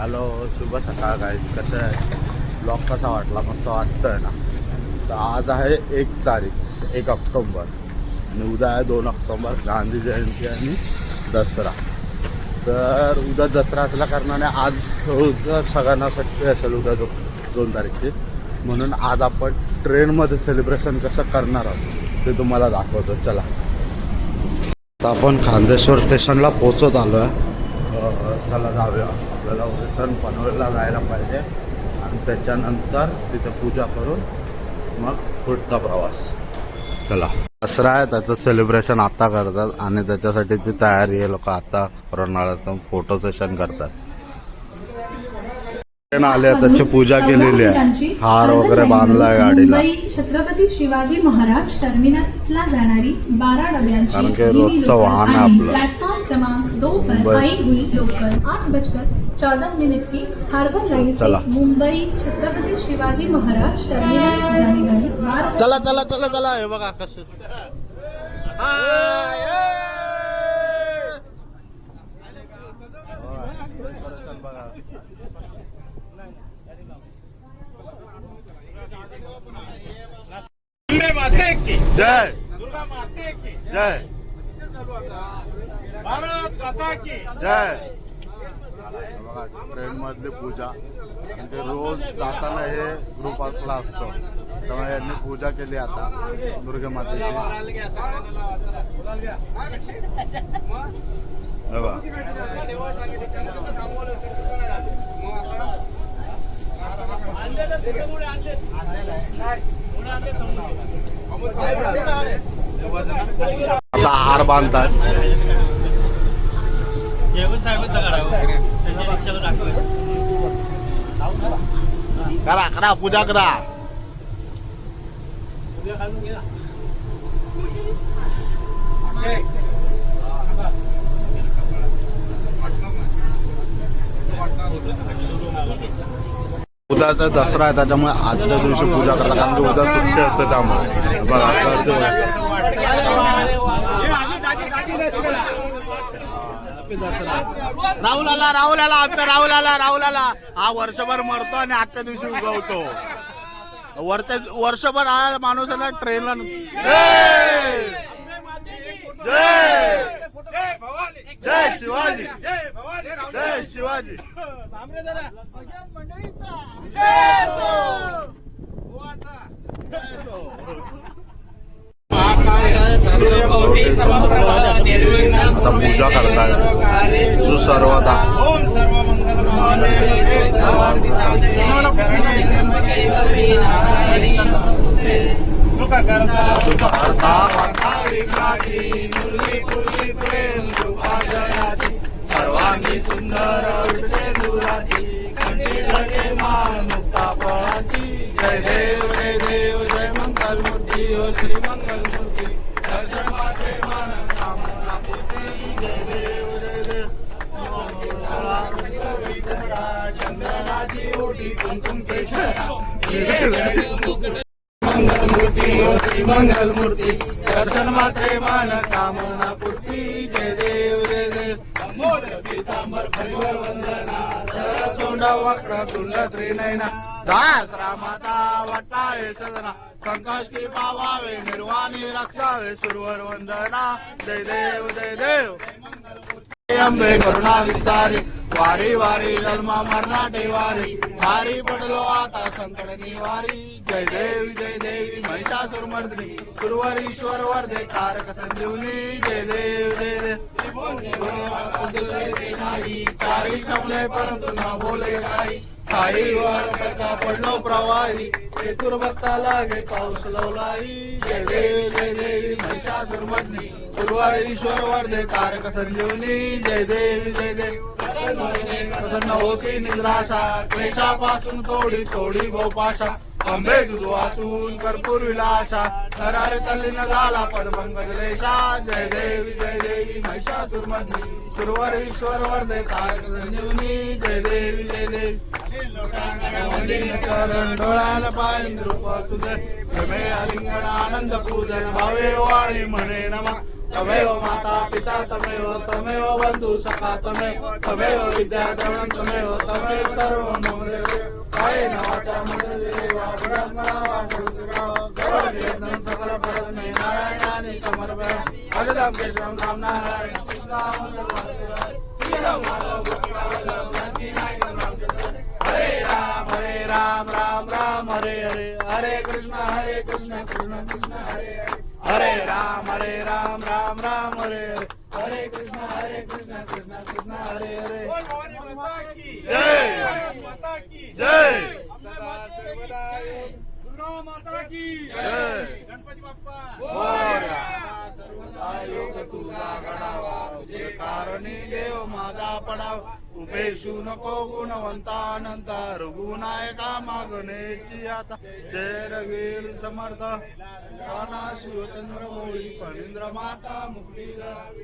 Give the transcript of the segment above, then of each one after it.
Hello, शुभ सकाळ guys. कसं आहे ब्लॉग कसा वाटला? मस्त वाटतंय ना? तर आज आहे 1 ऑक्टोबर आणि उद्या आहे 2 ऑक्टोबर, गांधी जयंती आणि दसरा. तर उद्या दसरा असल्या कारणाने आज उद्या सगळ्यांना सुट्टी असेल उद्या 2 तारीखची. म्हणून आज आपण ट्रेनमध्ये सेलिब्रेशन कसं करणार आहोत ते तुम्हाला दाखवतो. चला, आता आपण खांदेश्वर स्टेशनला पोचत आलो आहे. चला जाऊया. आपल्याला रिटर्न पनवेलला जायला पाहिजे आणि त्याच्यानंतर तिथे पूजा करून मग पुढचा प्रवास. चला, दसरा आहे त्याचं सेलिब्रेशन आता करतात आणि त्याच्यासाठीची तयारी आहे. लोक आता करणार, फोटो सेशन करतात. ट्रेन आले, त्याची पूजा केलेली आहे, हार वगैरे बांधलाय गाडीला. छत्रपती शिवाजी महाराज टर्मिनसला जाणारी 12 डब्यांची कारण की रोजचं वाहन आहे आपलं. प्लॅटफॉर्म क्रमांक 2 पर आई हुई लोकल 8:14 की हार्बर लाइन से मुंबई छत्रपती शिवाजी महाराज टर्मिनस जाने वाली 12. चला चला चला चला. हे बघा कसं जय दुर्गा माते की जय, भारत माता की जय. बघा ट्रेन मधली पूजा, म्हणजे रोज जाताना हे ग्रुप आपला असतो, त्यामुळे यांनी पूजा केली आता दुर्गा मातेची. आता हार बांधतात. करा करा पूजा करा. उद्याचा दसरा आहे त्याच्यामुळे आजच्या दिवशी पूजा करतात, कारण की उद्या सुट्टी असते त्यामुळे. बघा राहुल आला, राहुल आला, आमचा राहुल आला, राहुल आला. हा वर्षभर मरतो आणि आजच्या दिवशी उगवतो. वर्षभर हा माणूस आहे ना ट्रेनला. जय शिवाजी, जय शिवाजी. आता पूजा करताय सुसर्वदा. ओम सर्व मंगल सुख करता सर्वांगी सुंदर मुक्ता फळाची. जय देव जय देव जय मंगल मूर्ती ओ श्री मंगल मूर्ती. दर्शन माते मन कामना पूर्ती. जय देव जय देव. चंद्रनाची ओटी कुंकुम केशरा. मंगल मूर्ती ओ श्री मंगल मूर्ती. दर्शन मात्रे मन कामना पूर्ती. जय देव जय देव. मोदर पीतांबर परिवर वंदना. सरळ सोंड वक्र तुंड त्रिनयना. दास रामाचा वाटावे सदना. संकष्टी पावावे निर्वाणी रक्षावे सुरवर वंदना. जय देव जय देव. अंबे करुणा विस्तारी. वारी वारी जन्मा मरणा ठेवारी. भारी पडलो आता संकट निवारी. जय देवी जय देवी महिषासुर मर्दिनी. सुरवर ईश्वर वर्धे कारक संजीवनी. जय देव जय देव. चारी संपले परंतु न बोले काही. साई वर करता पडलो प्रवाही. चतुर भक्ता लागे पाऊस लवलाई. जय देव जय देवी महिषासुर मर्दिनी. सुरवर ईश्वर वर्धे कारक संजीवनी. जय देवी जय देव. प्रसन्न होती निद्राशा. क्लेशापासून सोडी सोडी भोपाशा. अंबे तुझ वाचून कर्पूर विलासा. नरारे तल्लीन झाला पदपंकजलेशा. जय देवी जय देवी महिषासुर मर्दिनी. सुरवर ईश्वर वर्धे कारक संजीवनी. जय देवी जय देवी. चरण डोळ्यान पाहिन रूप तुझे. प्रेमे आलिंगण आनंद पूजन भावे वाणी म्हणे नमा. तमेव माता पिता तमेव तमेव बंधु सखा तमेव विद्या द्रवणं तमेव सर्वं मम देव कायेन वाचा मनसेन वा बुद्ध्यात्मना वा करुणेन सकल परस्मै नारायणानि समर्पयामि अगदं केशवं राम नारायण कृष्णं श्रीराम माधव गोपिकावल्लभ जानकीनायकं रामचंद्र हरे राम राम राम हरे हरे हरे कृष्ण कृष्ण कृष्ण हरे हरे हरे राम राम राम हरे हरे हरे कृष्ण कृष्ण कृष्ण हरे हरे जय माता की जय सदा सर्वदा दुर्गा माता की जय गणपती बाप्पा मोरया सदा सर्वदा योग तुझा घडावा तुझे कारणी देव माझा पडावा उपेशू नको गुणवंता अनंत रघुनायका मागणेची आता जय रघुवीर समर्थ राणा शिवचंद्र मोळी फणींद्र माता मुक्ती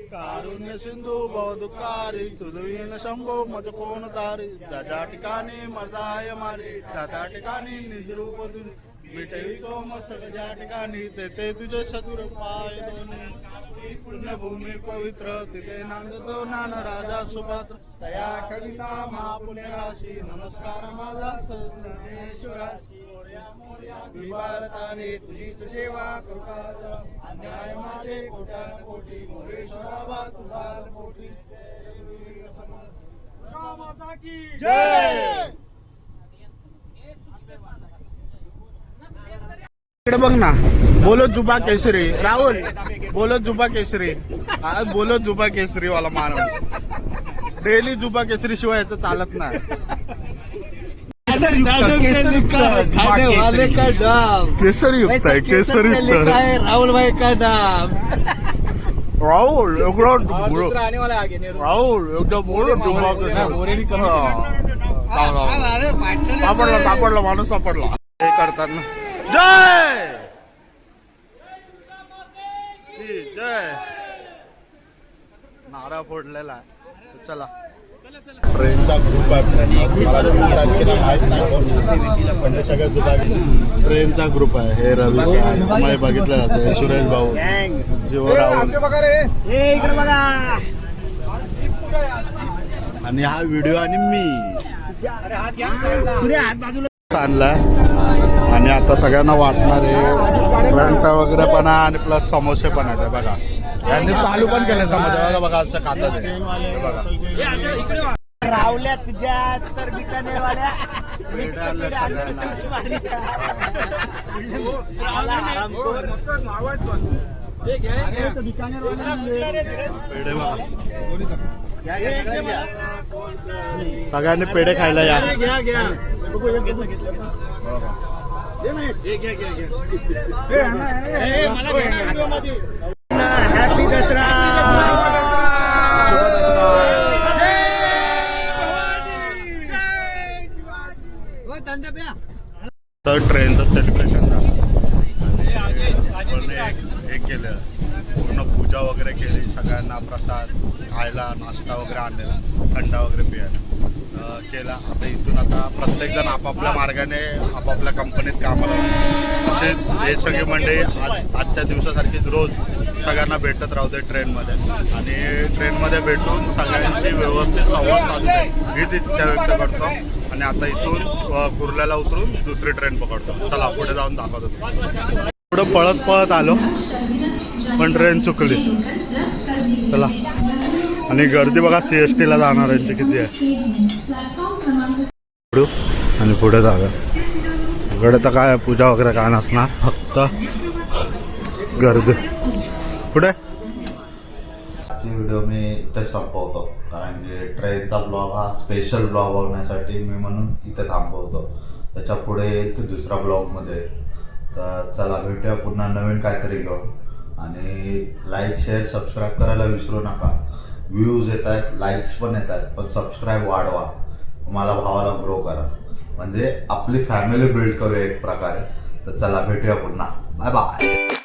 कारुण्य सिंधू बहुदुःखारी तुझवीन शंभो मज कोण तारी ज्या ठिकाणी मर्दाय मारे त्या ठिकाणी निजरूप तुझे विठवी तो मस्तक ज्या ठिकाणी तेथे तुझे सदुर पाय दोन्ही पुण्यभूमी पवित्र तिथे नांदतो नान राजा सुपात्र तया कविता महापुण्यराशी नमस्कार माझा सर्वज्ञेश्वराशी मोरया विभारताने तुझीच सेवा कृपार अन्याय माझे कोट्यान कोटी मोरेश्वराला तुझा कोटी माता की जय इकडे बघ ना बोलो जुबा केसरी राहुल बोलो जुबा केसरी बोलो जुबा केसरी वाला मानव डेली जुबा केसरी शिवाय याचं चालत नाही केसरी युक्त आहे केसरी युक्त राहुल भाई का नाम राहुल एकदम राहुल एकदम बोलो जुबा केसरी सापडला माणूस सापडला हे करताना जय जय नारा फोडलेला चला ट्रेनचा ग्रुप आहे मला दिसतात की नाही माहित नाही पण हे सगळ्या जुबा ट्रेनचा ग्रुप आहे हे रवी तुम्हाला बघितलं जातं सुरेश भाऊ जीव राहुल आणि हा व्हिडिओ आणि मी आणलाय आणि आता सगळ्यांना वाटणार आहे घंटा वगैरे पण आहे आणि प्लस समोसे पण आहेत बघा यांनी चालू पण केले समोसे बघा असं खातात बघा रावल्या तुझ्या तर बिकानेरवाल्या सगळ्यांनी पेढे खायला या हॅपी दसरा तर ट्रेनचं सेलिब्रेशन झालं हे केलं पूर्ण पूजा वगैरे केली सगळ्यांना प्रसाद खायला नाश्ता वगैरे आणलेला थंडा वगैरे प्यायला केला आता इथून आता प्रत्येकजण आपापल्या मार्गाने आपापल्या कंपनीत कामाला असे हे सगळे मंडळी आजच्या दिवसासारखीच रोज सगळ्यांना भेटत राहते ट्रेनमध्ये आणि ट्रेनमध्ये भेटून सगळ्यांशी व्यवस्थित संवाद साधतो हीच इच्छा व्यक्त करतो आणि आता इथून कुर्ल्याला उतरून दुसरी ट्रेन पकडतो चला पुढे जाऊन दाखवतो पुढे पळत आलो पण ट्रेन चुकली चला आणि गर्दी बघा CST ला जाणाऱ्यांची किती आहे आणि पुढे जाऊया इकडे तर काय पूजा वगैरे काय नसणार फक्त गर्दी पुढे आजची व्हिडिओ मी इथे संपवतो कारण की ट्रेनचा ब्लॉग हा स्पेशल ब्लॉग बघण्यासाठी मी म्हणून इथे थांबवतो त्याच्या पुढे येईल ते दुसऱ्या ब्लॉगमध्ये तर चला भेटूया पुन्हा नवीन काहीतरी घेऊन आणि लाईक शेअर सबस्क्राईब करायला विसरू नका व्ह्यूज येत आहेत लाईक्स पण येत आहेत पण सबस्क्राईब वाढवा तुम्हाला भावाला ग्रो करा म्हणजे आपली फॅमिली बिल्ड करूया एक प्रकारे तर चला भेटूया पुन्हा बाय बाय